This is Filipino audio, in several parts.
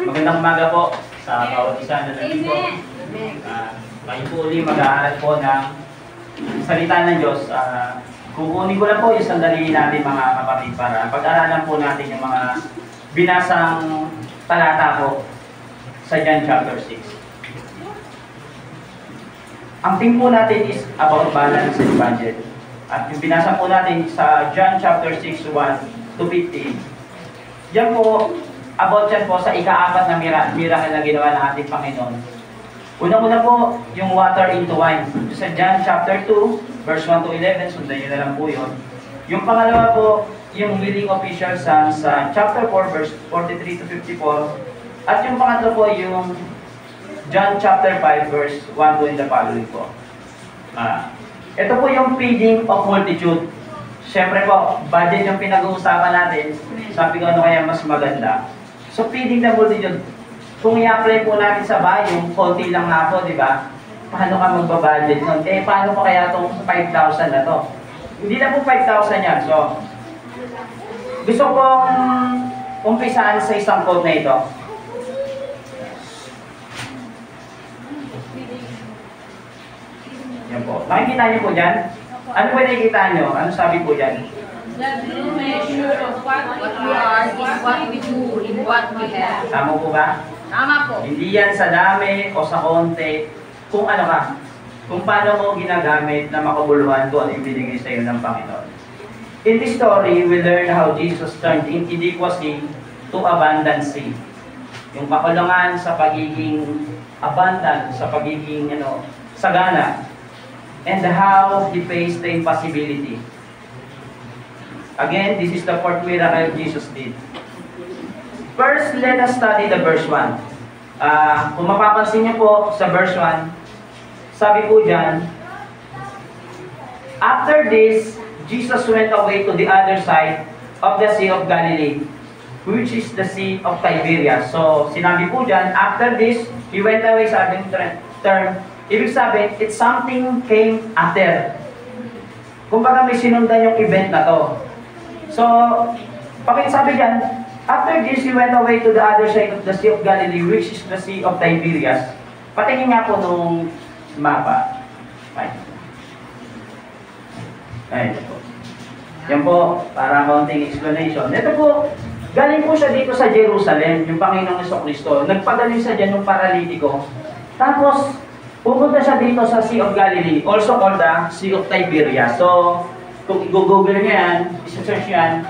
Magandang umaga po sa bawat isa na nandito. Kayo po uli mag-aaral po ng salita ng Diyos. Kukunin ko lang po yung sandali natin mga kapatid para pag-aralan po natin yung mga binasang talata po sa John chapter 6. Ang theme po natin is about balance and budget. At yung binasa po natin sa John chapter 6, 1 to 15. Yan po, about yan po sa ika-apat na miracle na ginawa ng ating Panginoon. Unang-una po, yung water into wine. Sa John chapter 2, verse 1 to 11, sundan nyo na lang po yun. Yung pangalawa po, yung willing official sa chapter 4, verse 43 to 54. At yung pangatlo po, yung John chapter 5, verse 1 to in the following po. Ito po yung feeding of multitude. Siyempre po, budget yung pinag-uusapan natin. Sabi ko ano kaya mas maganda. So feeding the multitude, kung i-apply po natin sa bahay, yung konti lang nga po, di ba? Paano ka magbabudget nun? Eh, paano po kaya itong 5,000 na to? Hindi na po 5,000 yan. So, gusto kong umpisaan sa isang quote na ito. Yan po. Nakikita niyo po dyan? Ano po nakikita niyo? Ano sabi po dyan? The true measure of what we are is what we do in what we have. Tama po ba? Tama po. Hindi yan sa dami o sa konti. Kung ano ka. Kung paano mo ginagamit na makabuluhan kung ano yung binigay sa iyo ng Panginoon. In this story, we learn how Jesus turned inadequacy to abundancy. Yung kakulangan sa pagiging abundant, sa pagiging sagana. And how he faced the impossibility. Again, this is the fourth miracle Jesus did. First, let us study the verse 1. Kung mapapansin niyo po sa verse 1, sabi po dyan, after this, Jesus went away to the other side of the Sea of Galilee, which is the Sea of Tiberias. So, sinabi po dyan, after this, he went away, sabi ng term, ibig sabihin, it's something came after. Kumbaga may sinundan yung event na to. So, pakisabi dyan, after this, he went away to the other side of the Sea of Galilee, which is the Sea of Tiberias. Patingin nga po nung mapa. Ayun po. Yan po, para konting explanation. Ito po, galing po siya dito sa Jerusalem, yung Panginoong Jesucristo. Nagpagaling siya dyan ng paralitiko. Tapos, pupunta siya dito sa Sea of Galilee, also called the Sea of Tiberias. So, kung i-google nyo yan, isa-search yan,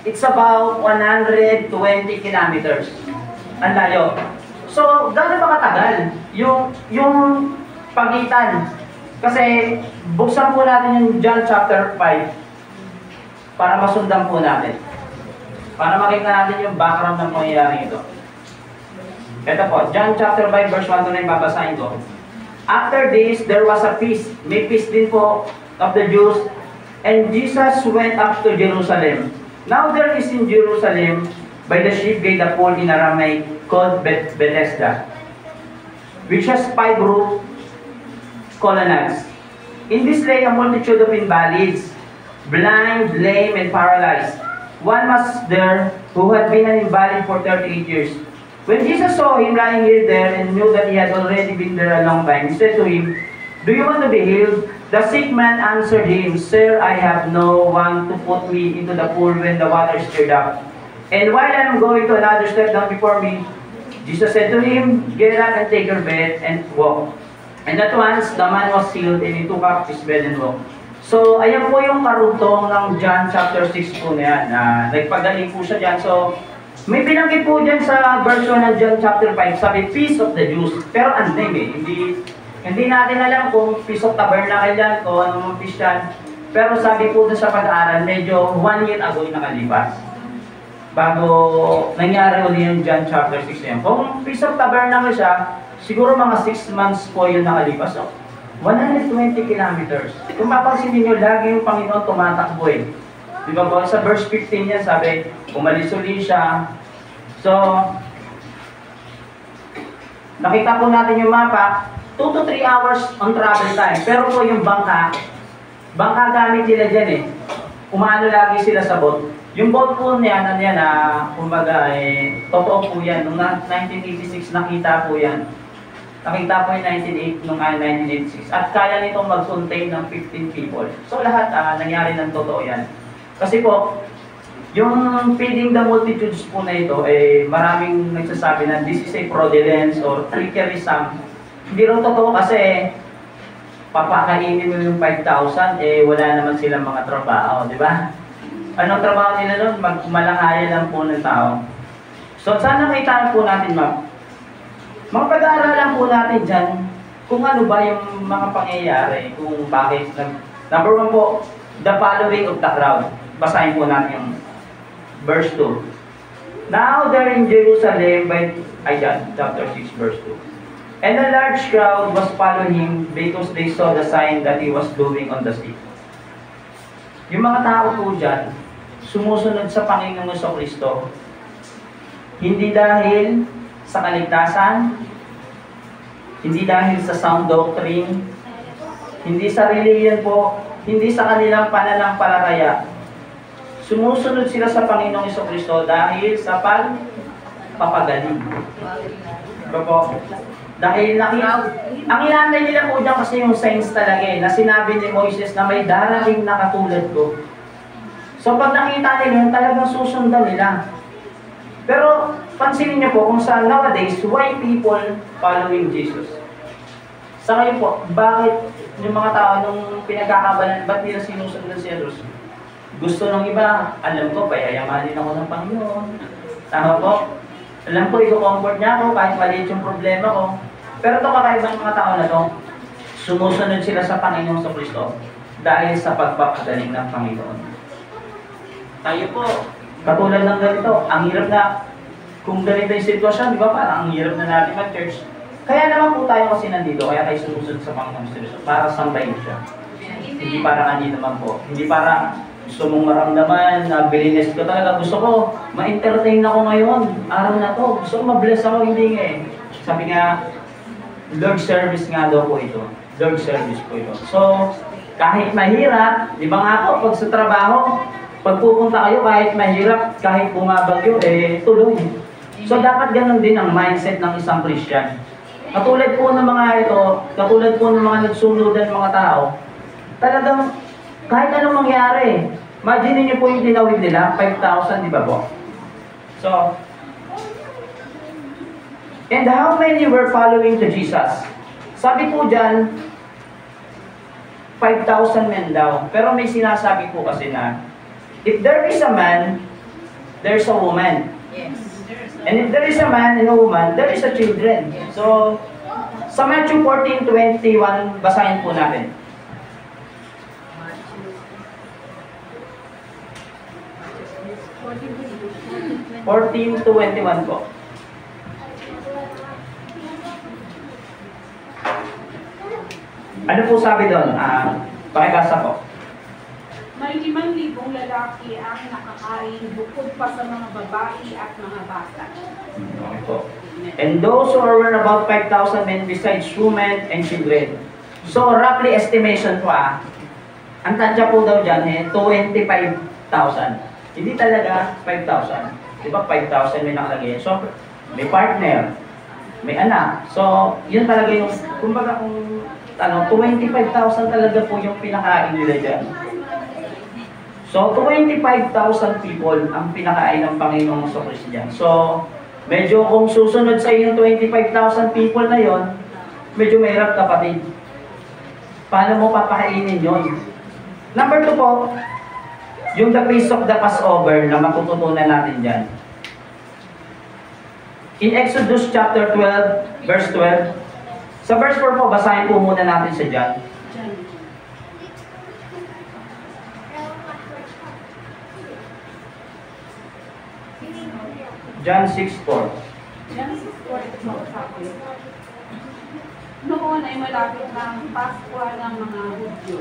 it's about 120 kilometers. Ang layo. So, gano'n ba katagal? Yung pagitan. Kasi, buksan po natin yung John chapter 5 para masundan po natin. Para makita natin yung background ng pangyayaring ito. Ito po, John chapter 5 verse 1 to 9, babasahin ko. After this, there was a feast. May feast din po of the Jews. And Jesus went up to Jerusalem. Now there is in Jerusalem, by the sheep gate, a pool in Aramaic called Bethesda, which has 5 roof colonnades. In this lay a multitude of invalids, blind, lame, and paralyzed. One was there who had been an invalid for 38 years. When Jesus saw him lying here there and knew that he had already been there a long time, he said to him, "Do you want to be healed?" The sick man answered him, "Sir, I have no one to put me into the pool when the water is stirred up. And while I am going to another step down before me," Jesus said to him, "Get up and take your bed and walk." And at once, the man was healed and he took up his bed and walked. So, ayan po yung karugtong ng John chapter 6 po na yan. Nagpagaling po siya dyan. So, may binanggit po dyan sa version ng John chapter 5, sabi, Feast of the Jews. Pero ang name hindi natin alam kung Feast of Tabernacle yan, kung anong feast yan. Pero sabi po dun sa pag-aaral, medyo 1 year ago yung nakalipas. Bago nangyari ulit yung John chapter 6 na yan. Kung Feast of Tabernacle siya, siguro mga 6 months po yung nakalipas. So, 120 kilometers. Kung mapansin niyo, lagi yung Panginoon tumatakbo eh. Di ba po? Sa verse 15 yan, sabi, umalis uli siya. So, nakita po natin yung mapa, 2 to 3 hours on travel time. Pero po yung bangka gamit nila dyan eh. Umano lagi sila sa boat. Yung boat po niya, kumbaga, totoo po yan. Noong 1986, nakita po yan. Nakita po yung 1986. At kaya nitong mag-contain ng 15 people. So lahat nangyari ng totoo yan. Kasi po, yung feeding the multitudes po na ito, maraming nagsasabi na this is a fraudulence or trickerism. Hindi rin totoo kasi papakainin mo yung 5,000, wala naman silang mga trabaho, di ba? Anong trabaho nila doon? Magmalakaya lang po ng tao. So, sana makita po natin, ma'am. Magpag-aaralan po natin dyan kung ano ba yung mga pangyayari, kung bakit. Number 1 po, the following of the crowd. Basahin po natin yung verse 2. Now there in Jerusalem, chapter 6, verse 2. And a large crowd was following him because they saw the sign that he was doing on the sea. Yung mga tao po dyan, sumusunod sa Panginoong Kristo, hindi dahil sa kaligtasan, hindi dahil sa sound doctrine, hindi sa religion po, hindi sa kanilang pananampalataya. Sumusunod sila sa Panginoong Kristo dahil sa pagpapagaling. Diba po? Dahil ang inaantay nila po dyan kasi yung signs talaga na sinabi ni Moises na may darating na katulad ko. So pag nakita nila yun, talagang susundan nila. Pero pansinin niyo po kung saan nowadays, why people following Jesus? Sa ngayon po, bakit yung mga tao nung pinagkakabalan, ba't nila sinusundan si Jesus? Gusto ng iba, alam ko, payayamanin ako ng Panginoon. Tama po? Alam ko, i-comfort niya ako kahit maliit yung problema ko. Pero ito kakaibang mga tao na to, sumusunod sila sa Panginoong Kristo dahil sa pagpapagaling ng Panginoon. Tayo po, katulad ng ganito, ang hirap na, kung ganito yung sitwasyon, di ba parang ang hirap na natin mag-church. Kaya naman po tayo kasi nandito, kaya tayo sumusunod sa Panginoong Kristo para sambahin siya. Hindi para kanina naman po. Hindi para gusto mong maramdaman na bilines ko talaga. Gusto ko, ma-entertain ako ngayon. Araw na to. Gusto ko ma-bless ako. Hindi nga Sabi nga, Lord service nga daw po ito. Lord service po ito. So, kahit mahirap, di ba nga po, pag sa trabaho, pag pupunta kayo, kahit mahirap, kahit bumabagyo, tuloy. So, dapat ganun din ang mindset ng isang Christian. Katulad po ng mga ito, katulad po ng mga nagsunudan mga tao, talagang kahit anong mangyari, imagine niyo po yung tinawid nila, 5,000, di ba po? So, and how many were following to Jesus? Sabi po dyan, 5,000 men daw. Pero may sinasabi po kasi na, if there is a man, there's a woman. Yes. And if there is a man and a woman, there is a children. So, sa Matthew 14:21, basahin po natin. 14:21 po. Ano po sabi doon? Pakibasa po. May 5,000 lalaki ang nakakain bukod pa sa mga babae at mga bata. Okay po. And those who were about 5,000 men besides women and children. So, roughly estimation po ang tansya po daw dyan 25,000. Hindi talaga 5,000. Diba 5,000 may nakalagay. So, may partner, may anak. So, yun talaga yung, kumbaga kung 25,000 talaga po yung pinakain nila dyan. So, 25,000 people ang pinakain ng Panginoong Kristo dyan. So, medyo kung susunod sa yung 25,000 people na yon, medyo mahirap kapatid. Paano mo papakainin yon? Number 2 po, yung the feast of the Passover na matututunan natin dyan. In Exodus chapter 12, verse 12, sa verse 4 po, basahin po muna natin sa dyan. John 6:4. Yan si Sport sabi. Noon ay malapit na ang Paskwa ng mga Hudyo.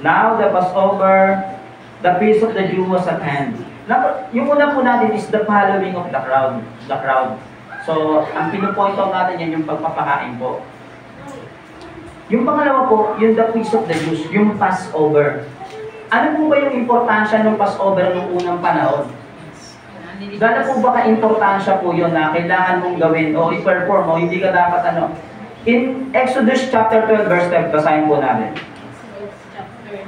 Now the Passover, the feast of the Jew was at hand. Yung una po natin is the following of the crowd. The crowd. So, ang pinupoint out natin yan yung pagpapakain po. Yung pangalawa po, yung the feast of the Jews, yung Passover. Ano po ba yung importansya ng Passover noong unang panahon? Gano'n po ba ka-importansya po yun na kailangan mong gawin o i-perform o hindi ka dapat ano? In Exodus chapter 12 verse 10, basahin po natin. Chapter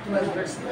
12, verse 10.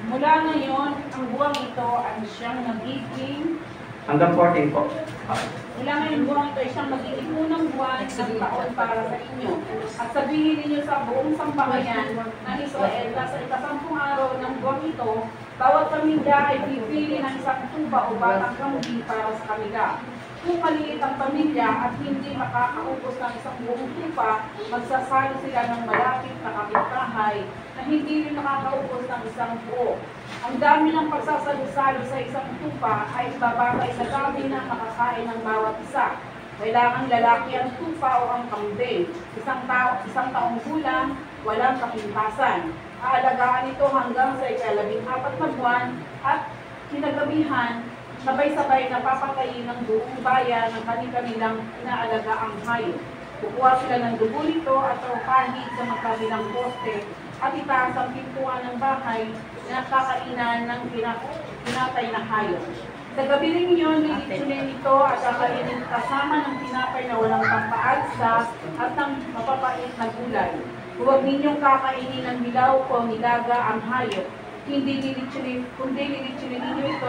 Mula ngayon, ang buwang ito ay siyang nagiging Hanggang 14 po. Okay. Mula ngayon buwan ito ay siyang magiging unang buwan ng taon para sa inyo. At sabihin ninyo sa buong sambahayan ng Israel na sa ikasampung araw ng buwan ito, bawat pamilya ay pipili ng isang tuba o batang kambing para sa kanila. Kung maliit ang pamilya at hindi makakaubos ng isang buong tupa, magsasalo sila ng malapit na kapitbahay na hindi rin nakakaubos ng isang buo. Ang dami ng pagsasalo-salo sa isang tupa ay babagay sa dami na makakain ng bawat isa. Kailangan lalaki ang tupa o ang kambing. Isang taong gulang, walang kapintasan. Aalagaan ito hanggang sa ika-14 na buwan at kinagabihan, sabay-sabay na papatayin ng buong bayan ng kanilang inaalagaang hayop. Kukuha sila ng dugo nito at pahid sa magkabilang poste at itaas ang pintuan ng bahay na kakainan ng pinatay na hayop. Sa gabi rin yun, lilitsunin ito at kakainin kasama ng tinapay na walang pampaalsa at ng mapapait na gulay. Huwag ninyong kakainin ng bilaw o nilaga ang hayop, kundi lilitsunin ninyo ito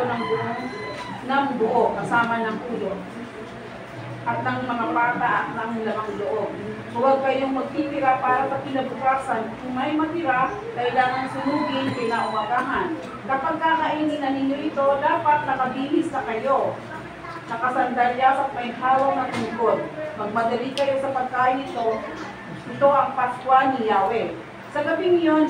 ng buo kasama ng ulo at ng mga pata at ng lamang loob. Huwag kayong magtitira para sa kinabukasan. Kung may matira, kailangan sunugin kinaumagahan. Kapag kakainin na ninyo ito, dapat nakabihis na kayo, nakasandalyas at may hawak na tungkod. Magmadali kayo sa pagkain ito. Ito ang Paskwa ni Yahweh. Sa gabing iyon,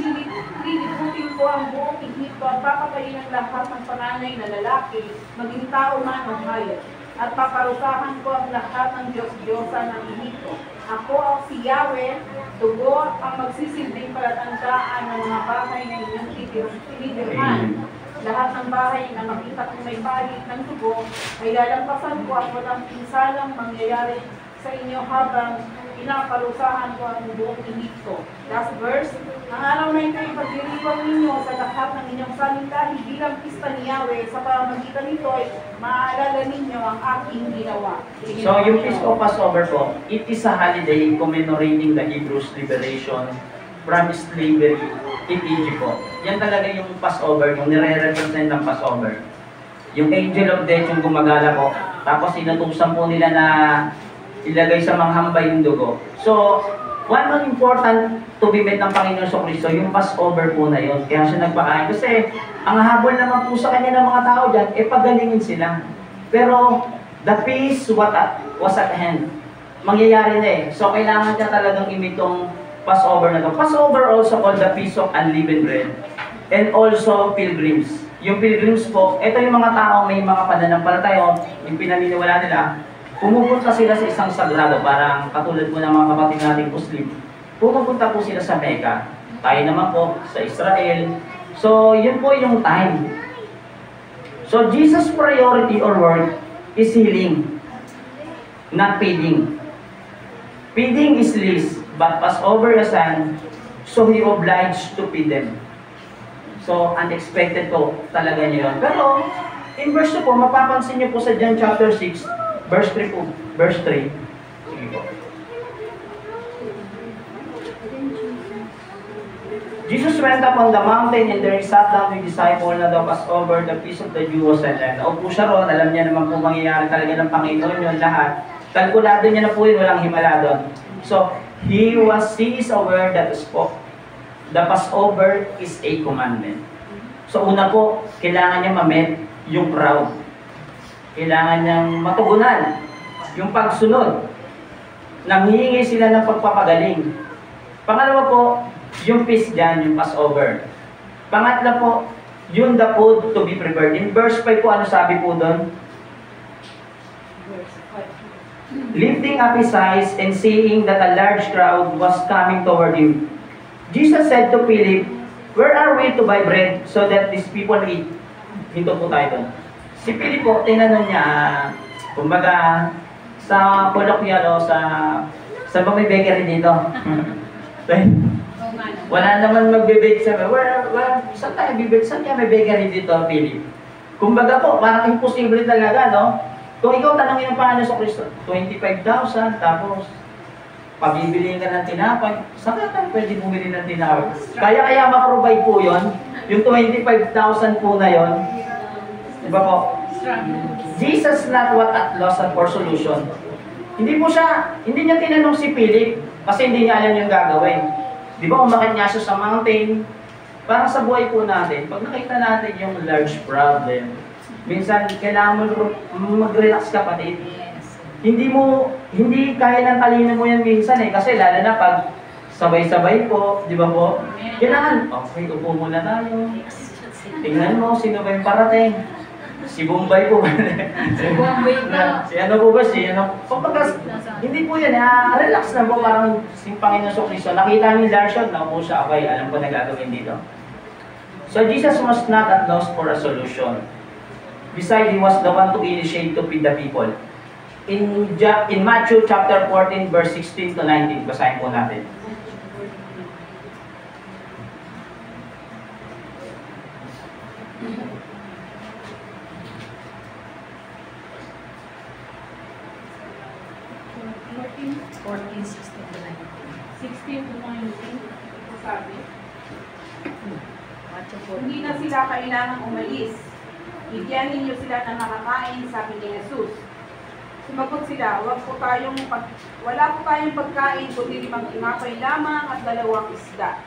lilibutin ko ang buong Ehipto at papatayin ang lahat ng panganay na lalaki, maging tao man o hayop. At paparusahan ko ang lahat ng Diyos-Diyosa ng Ehipto. Ako ang si Yahweh, dugo ang magsisilbing palatandaan ng mga bahay na inyong tinitirhan. Lahat ng bahay na makita kong may bahid ng dugo, ay lalampasan ko at walang pinsalang mangyayari sa inyo habang pinaparusahan ko ang buong Ehipto. Last verse, ang araw na ito ipagdiriwang ninyo sa lahat ng inyong salintahi bilang pista ni Yahweh. Sa pamamagitan nito ay maaalala ninyo ang aking ginawa. So, yung Feast of Passover po, it is a holiday commemorating the Hebrews' liberation from slavery in Egypt po. Yan talaga yung Passover, yung nire-represent ng Passover. Yung angel of death yung gumagala po, tapos inutusan po nila na ilagay sa mga hambay yung dugo. So, one of important to be met ng Panginoon sa Kristo, yung Passover po na yun. Kaya siya nagpakain. Kasi, ang habol naman po sa kanya ng mga tao dyan, pagalingin sila. Pero, the peace was at hand. Mangyayari na So, kailangan niya talagang imitong Passover na to. Passover also called the Feast of Unleavened Bread. And also, pilgrims. Yung pilgrims po, ito yung mga tao, may mga pananampalataya, yung pinaniniwala nila, pumupunta sila sa isang sagrado, parang katulad po ng mga kapatid nating Muslim. Pumupunta po sila sa Mecca. Tayo naman po sa Israel. So, yun po yung time. So, Jesus' priority or work is healing, not feeding. Feeding is least, but Passover is an, so he obliged to feed them. So, unexpected po talaga niyo yun. Pero, in verse 2 po, mapapansin niyo po sa John chapter 6, Verse 3 po. Verse 3. Sige po. Jesus went up on the mountain and there he sat down with the disciple na the Passover, the feast of the Jews at then. Naupo siya ron, alam niya naman po mangyayari talaga ng Panginoon yun lahat. Kalkulado niya na po yun, walang himala doon. So, he is aware that the Passover is a commandment. So, una po, kailangan niya ma-met yung crowd. Kailangan niyang matugunan yung pagsunod. Nanghihingi sila ng pagpapagaling. Pangalawa po, yung feast dyan, yung Passover. Pangatlo po, yung the food to be prepared. In verse 5 po, ano sabi po doon? Lifting up his eyes and seeing that a large crowd was coming toward him, Jesus said to Philip, "Where are we to buy bread so that these people eat?" Hinto po tayo doon. Si Philip po, tinanong niya, kumbaga, sa colloquial o sa ba may bakery dito? Wala naman magbe-bake sa saan tayo bibig? Saan kaya may bakery dito, Philip? Kumbaga po, parang imposible talaga, no? Kung ikaw tanongin ng Panginoon sa Kristo, 25,000, tapos pabibili ka ng tinapay, saan ka tayo pwede bumili ng tinapay? Kaya ma-provide po yun, yung 25,000 po na yun, di ba po? Jesus not what at loss for solution. Hindi niya tinanong si Philip, kasi hindi niya alam yung gagawin. Di ba, umakit niya siya sa mountain. Parang sa buhay po natin, pag nakita natin yung large problem, minsan kailangan mo mag-relax kapatid. Hindi kaya ng talino mo yan minsan kasi lalo na pag sabay-sabay po, di ba po? Kailangan, okay, upo muna tayo. Tingnan mo, sino ba yung parating? Si Bombay po. Si Bombay po. Si ano po ba? Hindi po yan. Relax na po. Parang si Panginoon Kristo. Nakita niyo yung Darshon. Naupo siya. Okay, alam ko na gagawin dito. So Jesus was not at loss for a solution. Besides, He was the one to initiate to feed the people. In Matthew chapter 14, verse 16 to 19. Basahin po natin. Sabi, hindi na sila kailangang umalis. Bigyan ninyo sila ng nakakain, sabi ni Jesus. Sumagot sila, wala po tayong pagkain, kundi 5 tinapay lamang at 2 isda.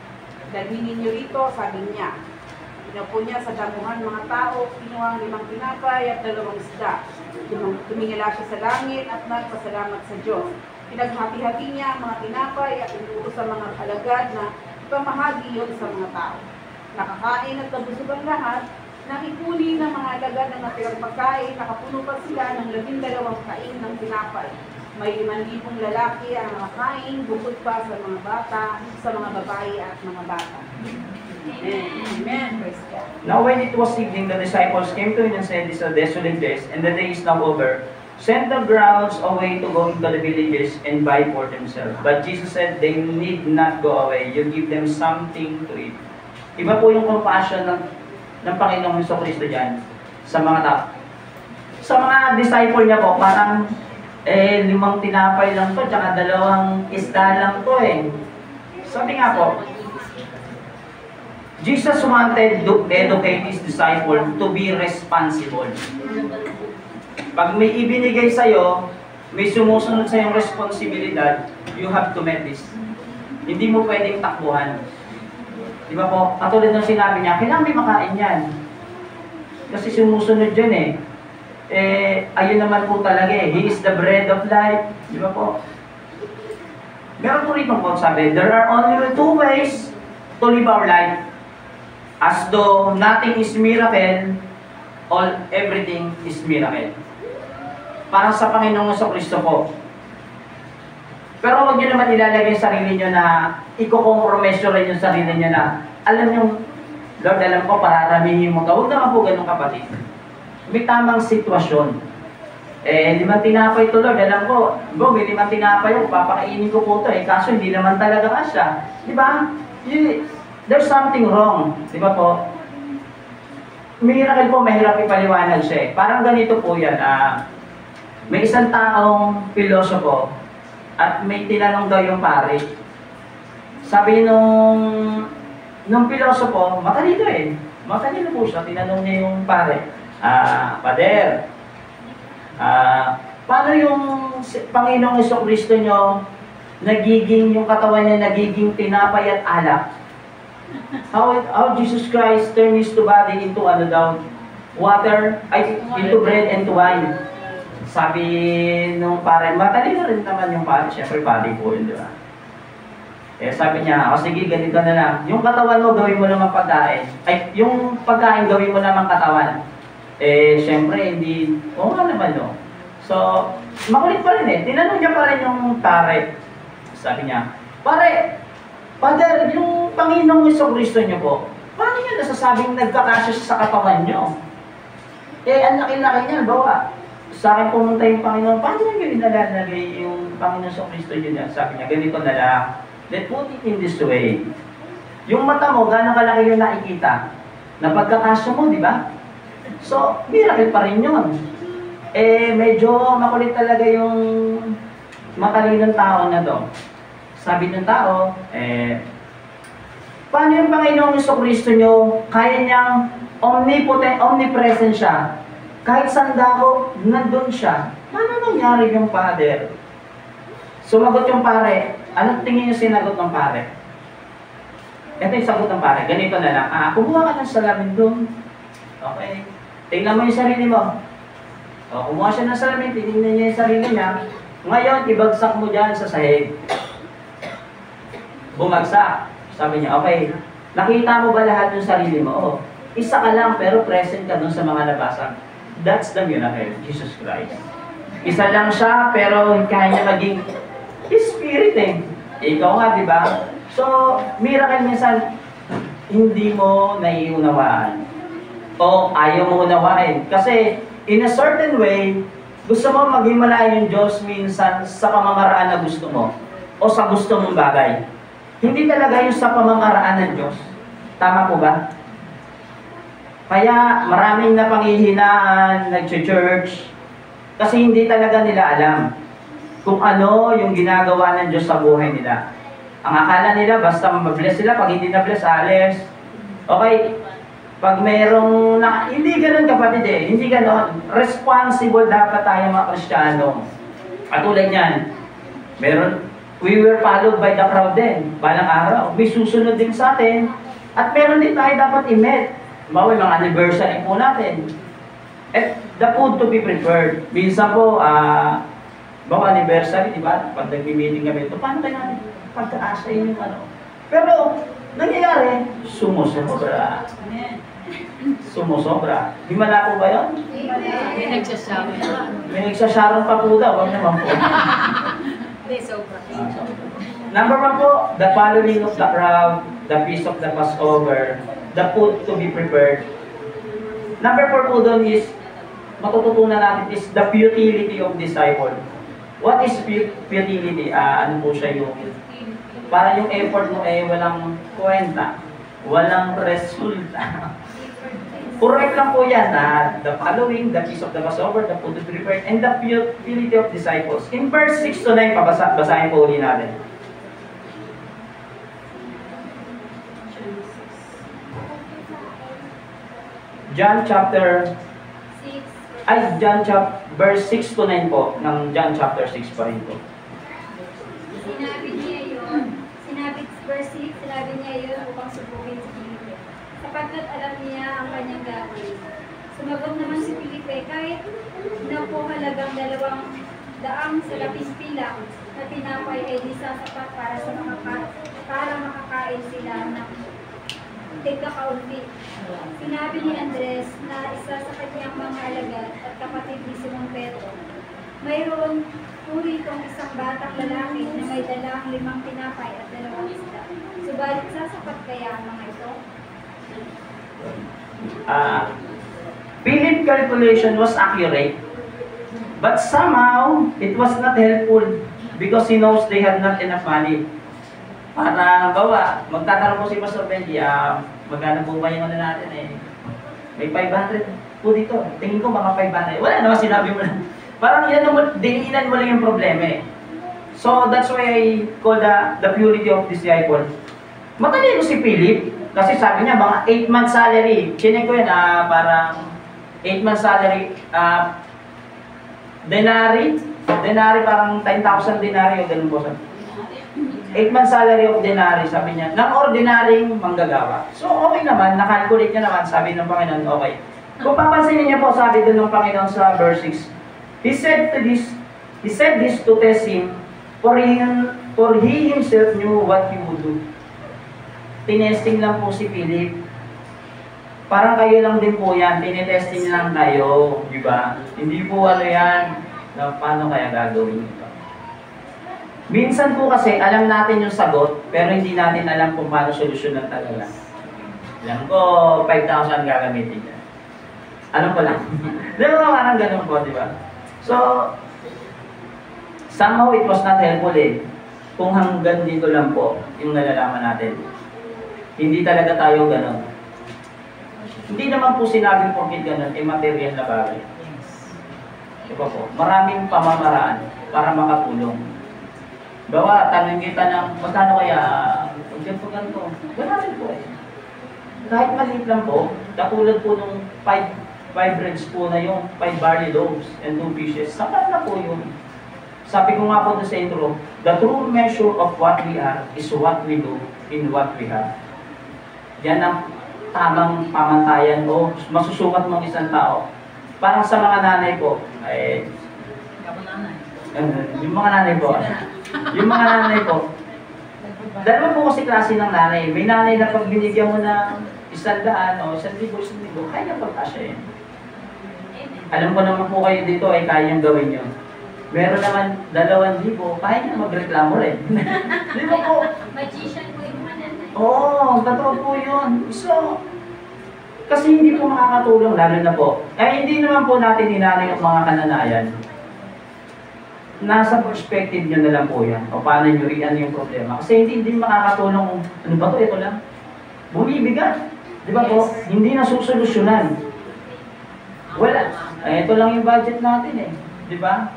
Dalhin ninyo rito, sabi niya. Pinapo niya sa damuhan mga tao, kinuha ang 5 tinapay at 2 isda. Tumingala siya sa langit at nagpasalamat sa Diyos. Pinaghati-hati niya ang mga tinapay at inutos sa mga alagad na ipamahagi yun sa mga tao. Nakakain at nabusog ang lahat, nakikunin ng mga alagad ng natirang pagkain, nakapuno pa sila ng 12 kain ng tinapay. May 5,000 lalaki ang nakakain, bukod pa sa mga bata, sa mga babae at mga bata. Amen. Amen. Praise God. Now when it was evening, the disciples came to him and said, "This is a desolate place, and the day is now over. Send the crowds away to go into the villages and buy for themselves." But Jesus said, "They need not go away. You give them something to eat." Iba po yung compassion ng Panginoong Jesucristo dyan sa mga tao. Sa mga disciple niya po, parang 5 tinapay lang to, tsaka 2 isda lang to Sabi nga po, Jesus wanted to educate His disciple to be responsible. Pag may ibinigay sa'yo, may sumusunod sa iyong responsibilidad, you have to meet this. Hindi mo pwedeng takbuhan. Di ba po? Katulad ng sinabi niya, kailangan may makain yan. Kasi sumusunod yun ayun naman po talaga He is the bread of life. Di ba po? Meron po rito po sabi, there are only 2 ways to live our life. As though nothing is miracle, everything is miracle. Parang sa Panginoong Jesucristo po. Pero huwag nyo naman ilalagay yung sarili nyo na iko-compromise rin yung sarili nyo na alam nyo, Lord, alam ko, pararamihin mo ka. Huwag naman po ganun kapatid. May tamang sitwasyon. 5 tinapay to, Lord, alam ko, may 5 tinapay ko, papakainin ko po ito kaso hindi naman talaga kasya. Di ba? There's something wrong. Di ba po? Miracle po, mahirap ipaliwanag siya Parang ganito po yan. May isang taong pilosopo at may tinanong daw yung pare. Sabi nung pilosopo, matalino matalino po siya. Tinanong niya yung pare, Pader, paano yung Panginoong Jesucristo nyo yung katawan niya nagiging tinapay at alak? How Jesus Christ turned His body into water, into bread and to wine. Sabi nung pare, matalino rin naman yung pare, syempre body po yun, di ba? Sabi niya, sige, ganito na lang. Yung katawan mo, gawin mo naman pagkain. Yung pagkain, gawin mo naman katawan. Syempre, hindi, nga naman, no? So, makulit pa rin Tinanong niya pa rin yung pare. Sabi niya, Father, yung Panginoong Jesucristo niyo po, paano niya nasasabing nagkakasya siya sa katawan niyo? Ang laki-laki niya, bawa, sa akin pumunta yung Panginoon, paano nyo inalalagay yung Panginoon sa Kristo yun? Sabi niya, ganito na lang. Let's put it in this way. Yung mata mo, gano'ng kalaki yung nakikita? Na pagkakasya mo, di ba? So, miracle pa rin yun. Medyo makulit talaga yung matalinong tao na to. Sabi ng tao, paano yung Panginoong Kristo nyo, kaya niyang omnipresent siya. Kahit saan dako, nandun siya. Paano nangyari yung Father? Sumagot yung pare. Anong tingin yung sinagot ng pare? Ito yung sagot ng pare. Ganito na lang. Kumuha ka ng salamin doon. Okay. Tingnan mo yung sarili mo. Kumuha siya ng salamin, tinignan niya yung sarili niya. Ngayon, ibagsak mo dyan sa sahig. Bumagsak. Sabi niya, okay. Nakita mo ba lahat yung sarili mo? Isa ka lang, pero present ka doon sa mga nabasag. That's the miracle, Jesus Christ. Isa lang siya, pero kaya niya maging Spirit Ikaw nga, di ba? So, miracle minsan, hindi mo naiunawaan. O ayaw mo unawain. Kasi, in a certain way, gusto mo maghimala yung Diyos minsan sa pamamaraan na gusto mo. O sa gusto mong bagay. Hindi talaga yung sa pamamaraan ng Diyos. Tama po ba? Kaya maraming napanghihinaan, nag-church, kasi hindi talaga nila alam kung ano yung ginagawa ng Diyos sa buhay nila. Ang akala nila, basta mabless sila, pag hindi na-bless, alis. Okay, pag mayroong, hindi ganun kapatid hindi ganun. Responsible dapat tayo mga Kristiyano. Katulad yan, we were followed by the crowd din. Balang araw, may susunod din sa atin, at meron din tayo dapat i-met. Bawa yung mga anniversary po natin. The food to be prepared. Minsan po, bawa anniversary, di ba? Pag nag-meeting kami ito, paano tayo natin pagkaasa yung ano? Pero, nangyayari, sumusobra. Sumusobra. Himala po ba yun? May nagsasama. May nagsasarang pa po daw, wag naman po. Hindi, sobra. Number 1 po, the following of the crowd, the feast of the Passover, the food to be prepared. Number 4 po doon is, matututunan natin is the futility of disciple. What is futility? Ano po siya yung, para yung effort mo walang kwenta, walang resulta. Correct lang po yan the following, the feast of the Passover, the food to be prepared, and the futility of disciples. In verse 6 to 9, basahin po ulit natin. John chapter 6. Verse 6 to 9 po, ng John chapter 6 pa rin po. Sinabi niya yun, verse 6, sinabi niya yun upang subukin si Felipe. Sapagkat alam niya ang kanyang gagawin. Sumagot naman si Felipe, kahit na po halagang 200 sa lapis pilak na tinapay ay di sasapat para makakain sila ng tigkakaunti. Sinabi ni Andres na isa sa kanyang mga alagad at kapatid ni Simon Pedro, mayroon po ritong isang batang lalaki na may dalang 5 tinapay at 2 isda. Subalit sasapat kaya ang mga ito? Philip calculation was accurate, but somehow it was not helpful because he knows they had not enough money. Para bawa, magtatanong po si Pastor Benji, magkano po ba yung ano natin may 500 po dito. Tingin ko mga 500. Wala naman, sinabi mo na. Parang diniinan mo lang yung problema So that's why I call the purity of disciple. Matalino si Philip, kasi sabi niya mga 8 months salary. Chinek ko yan, parang 8 months salary, denari parang 10,000 denari o ganun po. 8 months salary of denari, sabi niya, ng ordinaryong manggagawa. So, okay naman, nakalculate niya naman, sabi ng Panginoon, okay. Kung papansinin niya po, sabi doon ng Panginoon sa verse 6, He said this to test him, for he himself knew what he would do. Tinesting lang po si Philip. Parang kayo lang din po yan, tinetesting lang kayo, di ba? Hindi po yan, na paano kaya gagawin ito. Minsan po kasi, alam natin yung sagot, pero hindi natin alam kung paano solusyonan talaga. Alam ko, 5,000 gagamitin niya. Alam ko lang. Di ba parang ganun po, di ba? So, somehow it was not helpful eh. Kung hanggang dito lang po yung nalalaman natin. Hindi talaga tayo ganun. Hindi naman po sinabing porkit ganun, material na bagay. Diba po? Maraming pamamaraan para makatulong. Bawa, tanong kita ng, magkano kaya, ganito. Ganun po eh. Kahit maliit lang po, katulad po nung 5 breads po na yung 5 barley loaves and 2 fishes, saka na po yun. Sabi ko nga po sa intro, the true measure of what we are is what we do in what we have. Yan ang tamang pamantayan o masusukat mong isang tao. Parang sa mga nanay po, yung mga nanay po, dalawa po kasi klase ng nanay. May nanay na pag binigyan mo ng 100 o 1,000, kaya pagkasya yan. Alam ko naman po kayo dito ay kaya niyong gawin yun. Meron naman 2,000, kaya niya magreklamo rin. Di ba po? Magician po yung mananay. Oo, totoo po yun. So, kasi hindi po makakatulong, lalo na po. Hindi naman po natin hinanay ang mga kananayan. Nasa perspective nyo na lang po yan. O paano nyo i-ano yung problema. Kasi hindi makakatulong, ano ba to, ito lang. Bumibigat. Di ba po? Hindi na susolusyonan. Wala. Ito lang yung budget natin eh. Di ba?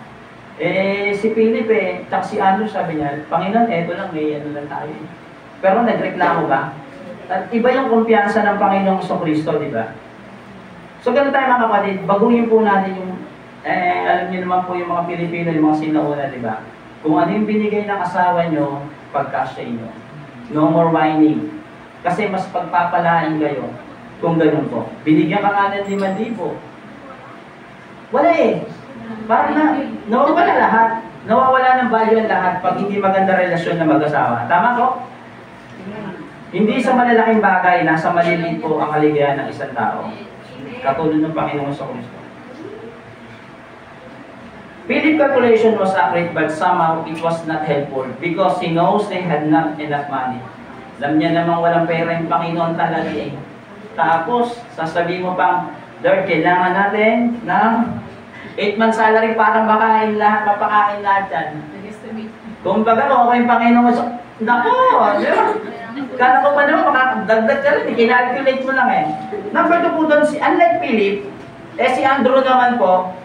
Si Philip tsaka si Andrew sabi niya, Panginoon, eto lang, may ano lang tayo. Pero nagreklamo ba? At iba yung kumpiyansa ng Panginoong Kristo, di ba? So ganun tayo mga kapatid, baguhin po natin yung, alam niyo naman po yung mga Pilipino, yung mga sinauna, di ba? Kung ano yung binigay ng asawa nyo, pagkasya nyo. No more whining. Kasi mas pagpapalain kayo kung ganun po. Binigyan ka nga ng 5,000. Wala eh. Parang nawawala lahat. Nawawala ng value ang lahat pag hindi maganda relasyon na mag-asawa. Tama ko? Hindi sa malalaking bagay, nasa maliliit po ang kaligayahan ng isang tao. Katulad ng Panginoon sa Kristo. Philip's calculation was accurate but somehow it was not helpful because he knows they had not enough money. Alam niya namang walang pera yung Panginoon talaga eh. Tapos, sasabihin mo pang, Lord, kailangan natin ng 8 months salary para mapakain lahat yan. Kung baga, okay yung Panginoon sa... Naku! Kala ko pa naman, makakadagdag ka rin, kinalculate mo lang eh. Number 2 po doon, unlike Philip, si Andrew naman po,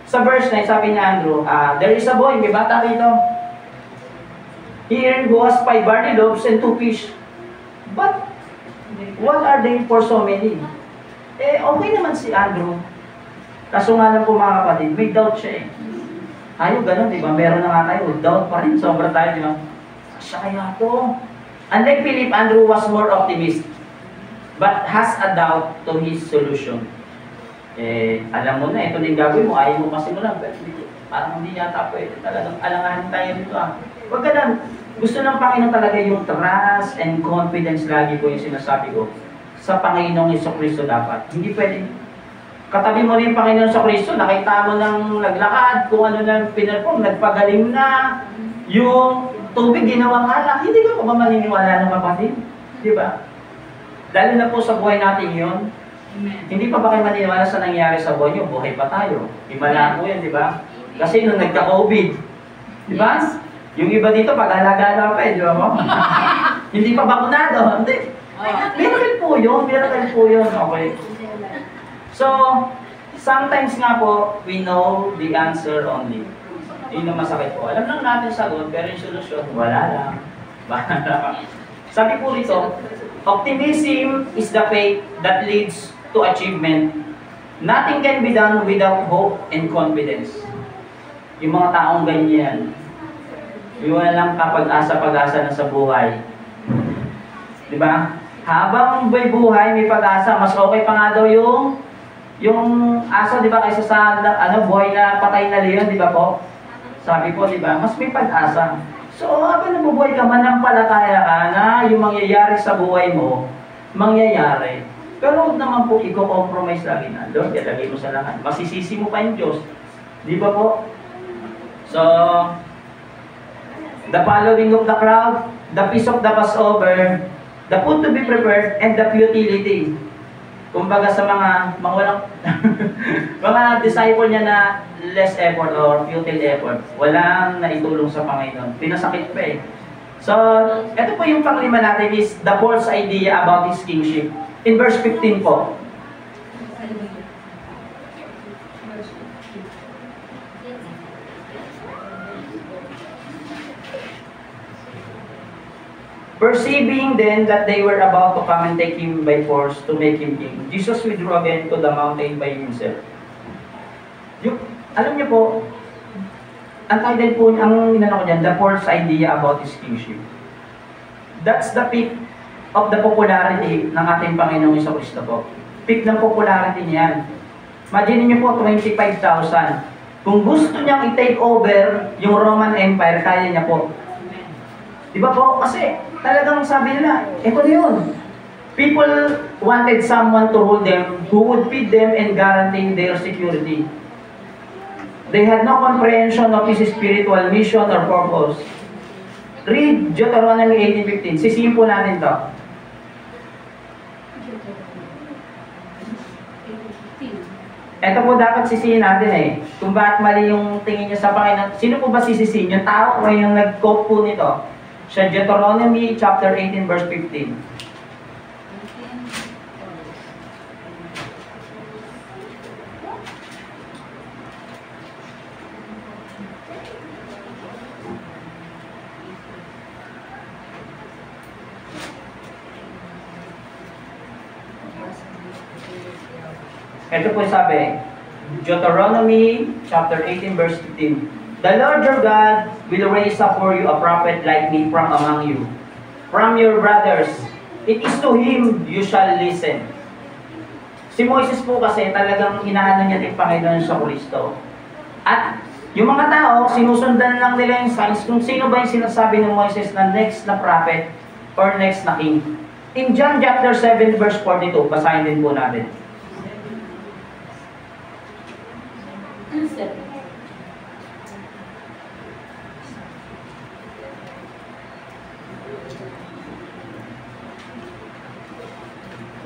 sa verse 9, sabi ni Andrew, there is a boy, may bata rito. Here who has 5 barley loaves and 2 fish. But, what are they for so many? Okay naman si Andrew. Kaso nga lang po mga kapatid, may doubt siya eh. Tayo ganun, di ba? Meron na nga tayo, doubt pa rin. Sobra tayo, di ba? Siya kaya to. Unlike Philip, Andrew was more optimist. But has a doubt to his solution. Alam mo na, ito na yung gagawin mo, ayaw mo kasi mo lang. Parang hindi yata pwede. Talagang alanganin tayo dito Huwag ka lang. Gusto ng Panginoon talaga yung trust and confidence lagi po yung sinasabi ko. Sa Panginoong Kristo dapat. Hindi pwede. Katabi mo rin Panginoon sa Kristo, nakita mo ng naglakad, kung ano na pinarform, nagpagaling na, yung tubig ginawang alak, hindi ka ba maniniwala ng kapatid? Di ba? Dahil na po sa buhay natin yun, hindi pa ba kayo maniniwala sa nangyari sa buhay nyo? Buhay pa tayo. Himala po yan, di ba? Kasi nung nagka-COVID, di ba? Yung iba dito, pag-alagala pa di ba mo? Hindi pa bakunado, hindi. Miracle po yun, okay. So, sometimes nga po, we know the answer only. Yun ang masakit po. Alam lang natin sagot, pero yung solusyon, wala lang. Sabi po rito, optimism is the faith that leads to achievement. Nothing can be done without hope and confidence. Yung mga taong ganyan, yung walang kapag-asa na sa buhay. Diba? Habang may buhay, may pag-asa, mas okay pa nga daw yung aso, di ba, kaysa sa buhay na patay na leon, di ba po? Sabi ko, di ba, mas may pag-asa. So, habang nabubuhay ka, manampalataya ka na yung mangyayari sa buhay mo, mangyayari. Pero huwag naman po i-compromise lagi na. Lord, ilagay mo sa lahat. Masisisi mo pa yung Diyos. Di ba po? So, the following of the crowd, the peace of the Passover, the food to be prepared, and the futility. Kumbaga sa mga walang Mga disciple niya na less effort or futile effort, walang naitulong sa Panginoon. Pinasakit pa eh. So, ito po yung panglima natin is the false idea about His kingship. In verse 15 po, perceiving then that they were about to come and take Him by force to make Him king, Jesus withdrew again to the mountain by Himself. Alam niyo po, ang title po, ang inano ko dyan, the false idea about His kingship. That's the peak of the popularity ng ating Panginoong Jesucristo po. Peak ng popularity niyan. Imagine niyo po, 25,000. Kung gusto niyang i-take over yung Roman Empire, kaya niya po. Diba po? Kasi talagang sabi nila, ito na yun. People wanted someone to rule them who would feed them and guarantee their security. They had no comprehension of His spiritual mission or purpose. Read Deuteronomy 18:15. Sisihin po natin to. Ito po dapat sisihin natin eh. Kung bakit mali yung tingin niya sa Panginoon. Sino po ba sisisihin? Yung tao o yung nag-quote po nito? Sa Deuteronomy chapter 18 verse 15. Ito po sabi, Deuteronomy chapter 18 verse 15. The Lord your God will raise up for you a prophet like me from among you, from your brothers. It is to him you shall listen. Si Moises po kasi talagang inaano niya ng Panginoon sa Kristo. At yung mga tao, sinusundan lang nila yung signs kung sino ba yung sinasabi ng Moises na next na prophet or next na king. In John chapter 7 verse 42, basahin din po natin.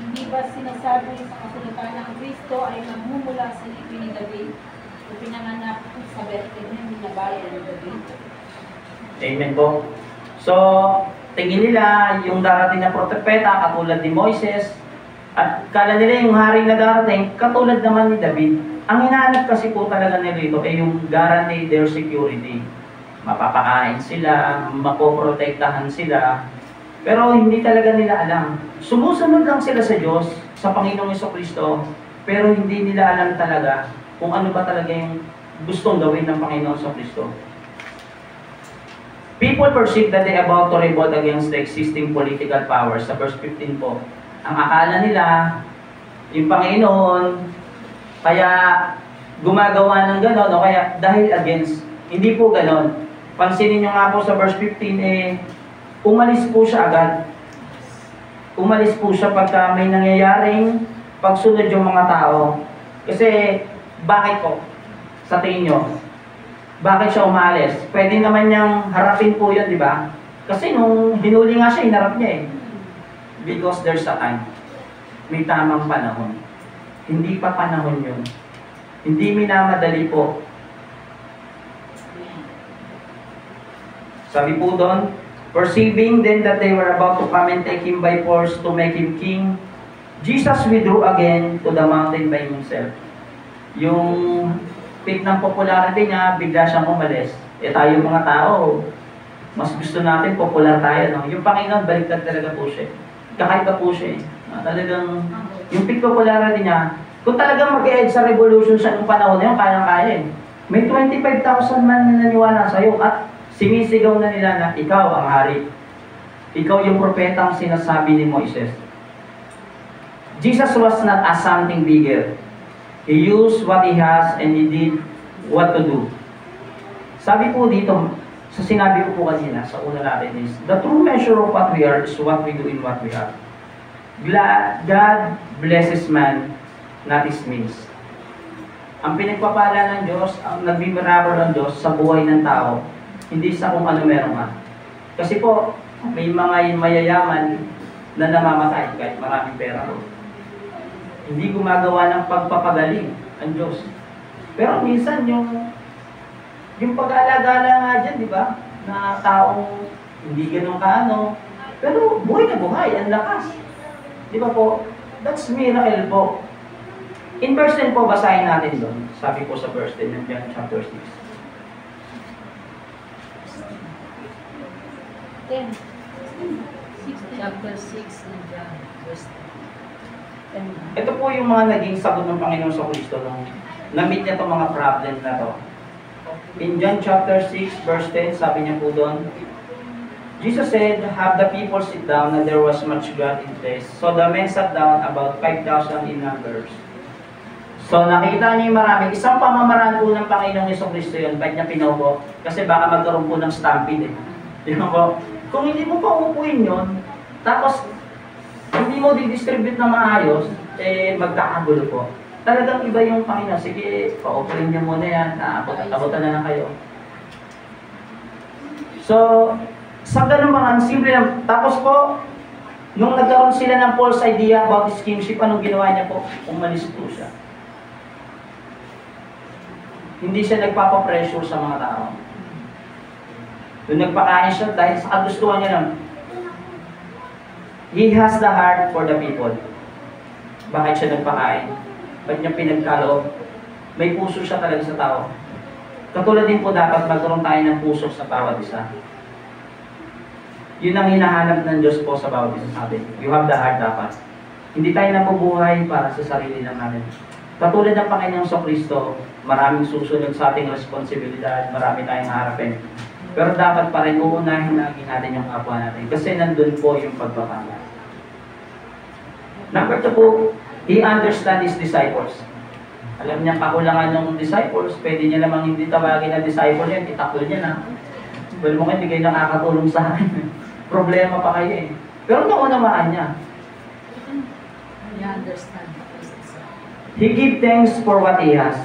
Hindi ba sinasabi sa kasulatan ng Kristo ay magmumula sa lipi ni David o pinanganak sa Bethlehem na bayan ni David? Amen po. So, tingin nila yung darating na propeta katulad ni Moises at kala nila yung haring na darating katulad naman ni David. Ang hinahanap kasi po talaga nila ito ay yung guarantee their security. Mapapakain sila, mapoprotektahan sila, pero hindi talaga nila alam. Sumusunod lang sila sa Diyos, sa Panginoong Jesucristo, pero hindi nila alam talaga kung ano ba talaga yung gustong gawin ng Panginoong Jesucristo. People perceive that they are about to revolt against the existing political powers. Sa verse 15 po, ang akala nila, yung Panginoon, kaya gumagawa ng gano'n, o kaya dahil against, hindi po gano'n. Pansinin nyo nga po sa verse 15, umalis po siya agad. Umalis po siya pagka may nangyayaring pagsunod yung mga tao. Kasi, bakit po? Sa tingin nyo, bakit siya umalis? Pwede naman niyang harapin po yun, di ba? Kasi nung hinuli nga siya, hinarap niya eh. Because there's a time. May tamang panahon. Hindi pa panahon yun. Hindi minamadali po. Sabi po doon, perceiving then that they were about to come and take him by force to make him king, Jesus withdrew again to the mountain by himself. Yung peak ng popularity niya, bigla siyang umalis. Eh tayo mga tao, mas gusto natin popular tayo. No? Yung Panginoon, baliktad talaga po siya. Kakaiba po siya. Talagang, yung peak popularity niya, kung talagang mag-e-edge sa revolution sa nung panahon na yun, kaya-kaya eh. May 25,000 man na naniwala sa'yo at sinisigaw na nila na ikaw ang hari. Ikaw yung propetang sinasabi ni Moises. Jesus was not as something bigger. He used what he has and he did what to do. Sabi po dito, sa sinabi ko po kanina, sa una natin is, the true measure of what we are is what we do in what we have. God blesses man, not his means. Ang pinagpapala ng Diyos, ang nagbimirako ng Diyos sa buhay ng tao, hindi sa kung ano meron ka. Kasi po, may mga mayayaman na namamatay kahit maraming pera ko. Hindi gumagawa ng pagpapagaling ang Diyos. Pero minsan yung pag-alagala nga dyan, di ba? Na taong hindi ganun kaano, pero buhay na buhay, ang lakas. Di ba po? That's miracle po. In verse 10 po, basahin natin doon. Sabi po sa verse 10 ng John chapter 6. 10. Chapter 6 ng John, verse 10. Ito po yung mga naging sagot ng Panginoon sa Kristo nung na-meet niya itong mga problem na to. In John chapter 6, verse 10, sabi niya po doon, Jesus said, "Have the people sit down," and there was much blood in place. So the men sat down, about 5,000 in numbers. So nakita niyo yung marami. Isang pamamaraan po ng Panginoong Jesucristo yun. Ba't niya pinupo? Kasi baka magkaroon po ng stampede eh. Di ba po? Kung hindi mo pa uupuin yun, tapos hindi mo didistribute na maayos, eh magkakagulo po. Talagang iba yung Panginoon. Sige, paupuin niyo muna yan. Abutan na lang kayo. So, sa ganun mga, simple lang. Tapos po, nung nagkaroon sila ng false idea about his kingship, anong ginawa niya po? Umalis po siya. Hindi siya nagpapapressure sa mga tao. Nung nagpakain siya, dahil sa kagustuhan niya lang, he has the heart for the people. Bakit siya nagpakain? Ba't niya pinagkaloob? May puso siya talaga sa tao. Katulad din po dapat magkaroon tayo ng puso sa bawat isa. Yun ang hinahanap ng Diyos po sa bawat isa, sabi. You have the heart dapat. Hindi tayo nabubuhay para sa sarili lang namin. Katulad ng Panginoong Kristo, maraming susunod sa ating responsibilidad, marami tayong harapin. Pero dapat pa rin uunahin lagi natin yung kapwa natin. Kasi nandun po yung pagpapala. Number 2 po, he understands his disciples. Alam niya kakulangan ng disciples, pwede niya namang hindi tawagin na disciple yan, itakol niya na. Well, mo hindi kayo nakakatulong sa akin. Problema pa kayo eh. Pero naunawaan niya. You understand. He give thanks for what he has.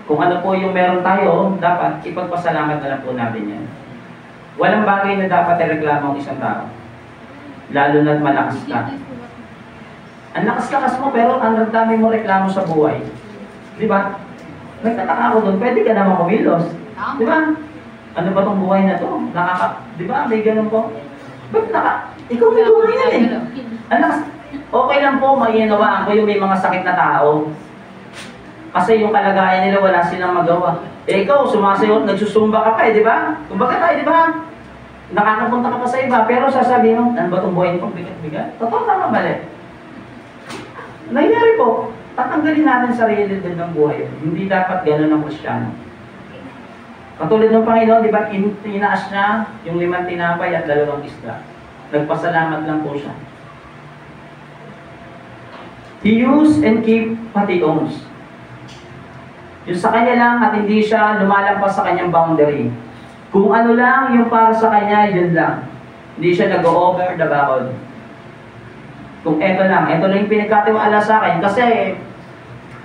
Kung ano po yung meron tayo, dapat ipagpasalamat na lang po natin yan. Walang bagay na dapat ireklamo ang isang tao. Lalo na't malakas ka. Ang lakas-lakas mo, pero ang dami mo reklamo sa buhay. Di ba? Nagtataka ako doon, pwede ka naman kumilos. Di ba? Ano ba tong buhay na to? Di ba? May ganun po. Ba't ikaw may buhay yan eh. Ang lakas. Okay lang po, maiinawaan ko yung may mga sakit na tao. Kasi yung kalagayan nila, wala silang magawa. Eh ikaw, sumasayo, nagsusumba ka pa eh, di ba? Kumbaga tayo, di ba? Nakakapunta ka pa sa iba, pero sasabihin mo, ano ba itong buhay nito? Bigat-bigat. Totoo tama mali. Nangyari po, tatanggalin natin sa realidad ng buhay. Hindi dapat gano'n ng Kristiyano. Katulad ng Panginoon, di ba, tinaas niya yung 5 tinapay at 2 isda. Nagpasalamat lang po siya. He used and keep what he owns. Yung sa kanya lang at hindi siya lumalampas sa kanyang boundary. Kung ano lang yung para sa kanya, yun lang. Hindi siya nag-over the barrel. Kung ito lang yung pinagkatiwala sa akin. Kasi,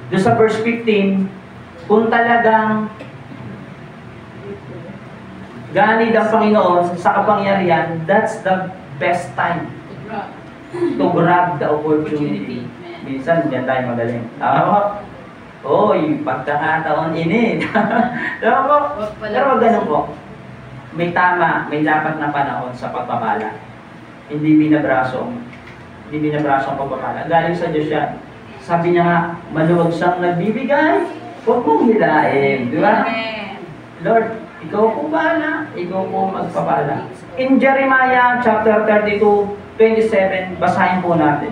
doon sa verse 15, kung talagang ganid ang Panginoon sa kapangyarihan, that's the best time to grab the opportunity. Minsan, diyan tayo magaling. Tama? Oy, pagkakataon init. Tama po? Pero wag ganun po. May tama, may dapat na panahon sa pagpapala. Hindi binabraso ang pagpapala. Galing sa Diyos yan. Sabi niya nga, maluwag siyang nagbibigay, huwag mong hilain. Di ba? Lord, ikaw po bahala, ikaw po magpapala. In Jeremiah chapter 32:27, basahin po natin.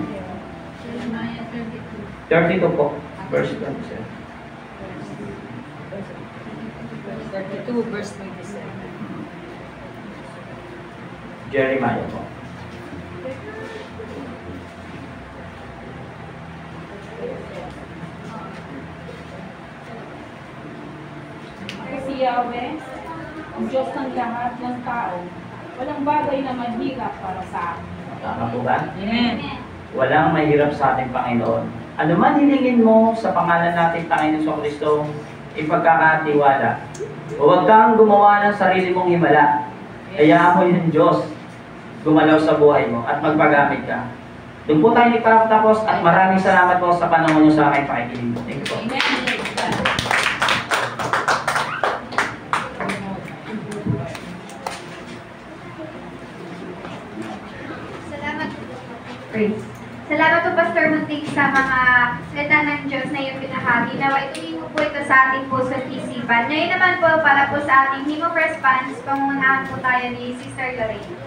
32 po, verse 27. 32 verse 27. Jeremiah po. Kasi Yahweh, ang Diyos ng lahat ng tao, walang bagay na mahirap para sa akin. Tama po ba? Amen. Walang mahirap sa ating Panginoon. Ano man hilingin mo sa pangalan natin Panginoon Kristo, ipagkakatiwala. Huwag kang gumawa ng sarili mong himala. Hayaan mo yung Diyos gumalaw sa buhay mo at magpagamit ka. Doon po tayo nagtatapos at maraming salamat po sa panahon nyo sa aking pakikinig. Thank you po. Salamat. Praise. Salamat po, Pastor Munting, sa mga salita ng Diyos na iyong pinahagi. Nawa ituloy po ito sa ating puso at isipan. Ngayon naman po, para po sa ating hymn of response, pangungunahan po tayo ni Sister Lorraine.